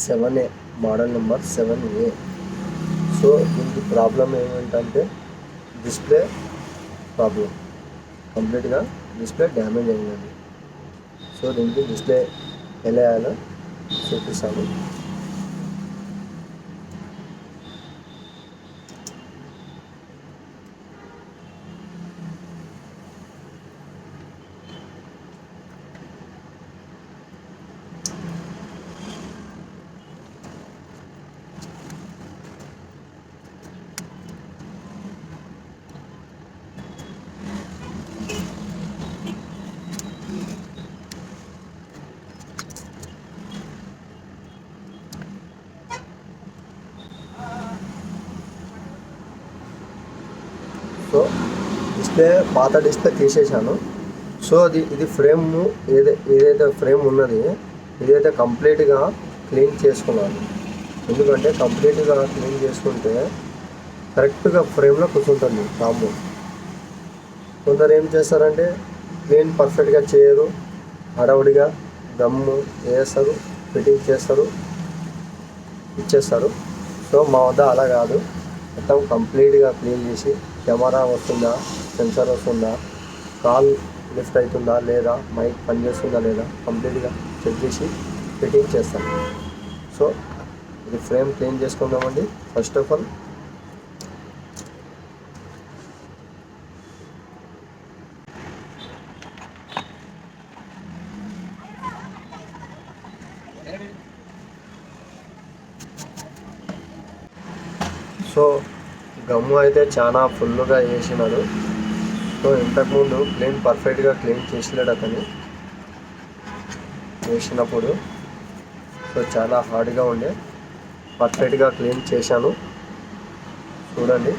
7A, model number 7A. So దీనికి problem ఏమిటంటే display problem, కంప్లీట్గా డిస్ప్లే డ్యామేజ్ అయిందండి. సో దీనికి డిస్ప్లే ఎలా వేయాలో చూపిస్తాను. సో పాత డిస్ప్లే తీసేసాను. సో ఇది ఫ్రేమ్ ఏదైతే ఫ్రేమ్ ఉన్నది ఇదైతే కంప్లీట్గా క్లీన్ చేసుకున్నాను. ఎందుకంటే కంప్లీట్గా క్లీన్ చేసుకుంటే కరెక్ట్గా ఫ్రేమ్లో కూర్చుంటుంది కాంబో. కొందరు ఏం చేస్తారంటే క్లీన్ పర్ఫెక్ట్గా చేయరు, హడావుడిగా గమ్ము వేస్తారు, ఫిట్టింగ్ చేస్తారు, ఇచ్చేస్తారు. సో మా వద్ద అలా కాదు, మొత్తం కంప్లీట్గా క్లీన్ చేసి కెమెరా వస్తుందా, సెన్సార్ వస్తుందా, కాల్ లిఫ్ట్ అవుతుందా లేదా, మైక్ పనిచేస్తుందా లేదా కంప్లీట్గా చెక్ చేసి ఫిట్టింగ్ చేస్తాను. సో ఇది ఫ్రేమ్ క్లీన్ చేసుకుందామండి. ఫస్ట్ ఆఫ్ ఆల్ సో గమ్ము అయితే చాలా ఫుల్గా వేసినాడు. సో ఇంతకుముందు పర్ఫెక్ట్గా క్లీన్ చేసలేడు అతను వేసినప్పుడు. సో చాలా హార్డ్గా ఉండే, పర్ఫెక్ట్గా క్లీన్ చేశాను. చూడండి,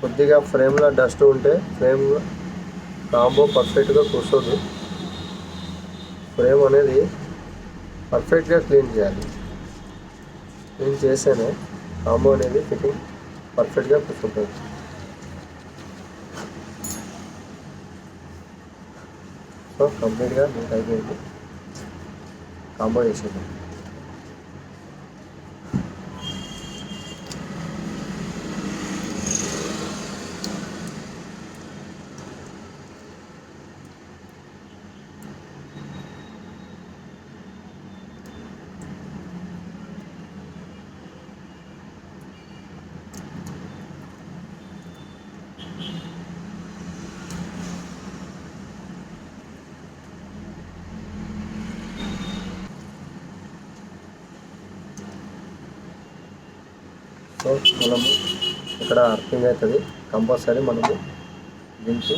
కొద్దిగా ఫ్రేమ్లో డస్ట్ ఉంటే ఫ్రేమ్ కాంబో పర్ఫెక్ట్గా కూర్చోదు. ఫ్రేమ్ అనేది పర్ఫెక్ట్గా క్లీన్ చేయాలి. క్లీన్ చేస్తేనే కాంబో అనేది ఫిట్టింగ్ పర్ఫెక్ట్గా కూర్చుంటుంది. సో కంప్లీట్గా నీట్ అయిపోయింది, కాంబో వేసేది. సో మనము ఇక్కడ అర్థింగ్ అవుతుంది, కంపల్సరీ మనము దీనికి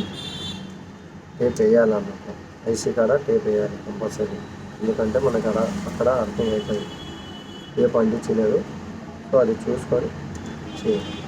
టేప్ వేయాలన్నమాట. ఐసీ కాడ టేప్ వేయాలి కంపల్సరీ, ఎందుకంటే మనకు అక్కడ అర్థింగ్ అవుతుంది. టేప్ అంటించలేదు, సో అది చూసుకొని చేయాలి.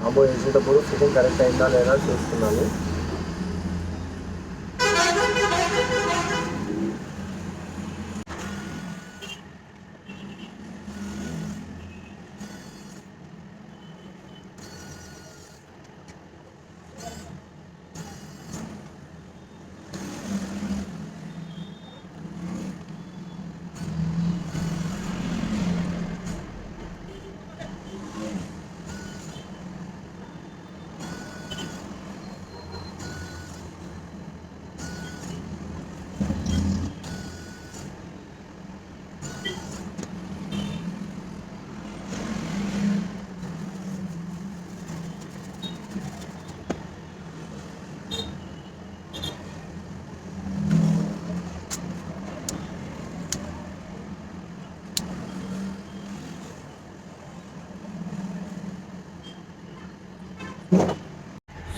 కాంబో వేసేటప్పుడు ఫిట్టింగ్ కరెక్ట్ అయిందా లేదా చూస్తున్నాను.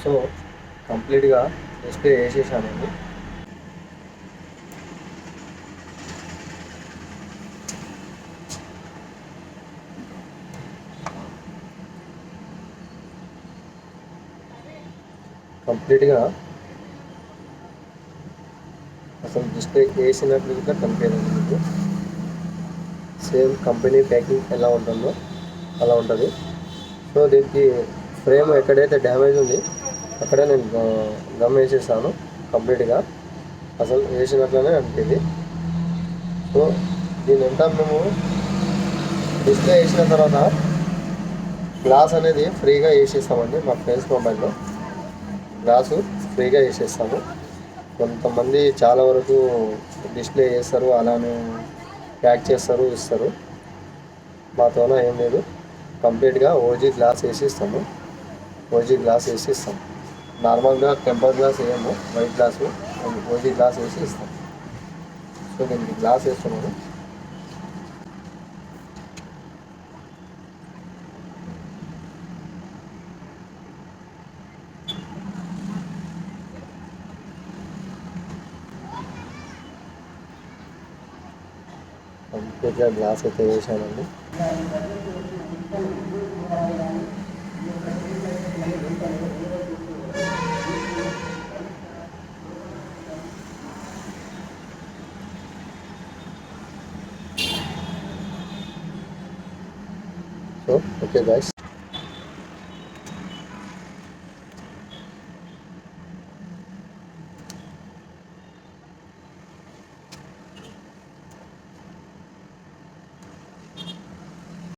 సో కంప్లీట్గా డిస్ప్లే వేసేసానండి. కంప్లీట్గా అసలు డిస్ప్లే వేసినట్లు కూడా కనిపించదండి మీకు. సేమ్ కంపెనీ ప్యాకింగ్ ఎలా ఉంటుందో అలా ఉంటుంది. సో దీనికి ఫ్రేమ్ ఎక్కడైతే డ్యామేజ్ ఉంది అక్కడే నేను గమ్ వేసేసాను కంప్లీట్గా. అసలు వేసినట్లనే అనిపించింది. సో దీని ఎంత మేము డిస్ప్లే వేసిన తర్వాత గ్లాస్ అనేది ఫ్రీగా వేసేస్తామండి. మా ఫ్రెండ్స్ మొబైల్లో గ్లాసు ఫ్రీగా వేసేస్తాము. కొంతమంది చాలా వరకు డిస్ప్లే చేస్తారు, అలానే ప్యాక్ చేస్తారు, ఇస్తారు. మాతోన ఏం లేదు, కంప్లీట్గా ఓజీ గ్లాస్ వేసి ఇస్తాము. ఓజీ గ్లాస్ వేసి ఇస్తాం. నార్మల్గా టెంపర్ గ్లాస్ వేయము, వైట్ గ్లాసు ఓజీ గ్లాస్ వేసి ఇస్తాం. సో దీనికి గ్లాస్ వేస్తున్నాను. కంప్లీట్గా గ్లాస్ అయితే వేసానండి. So okay guys.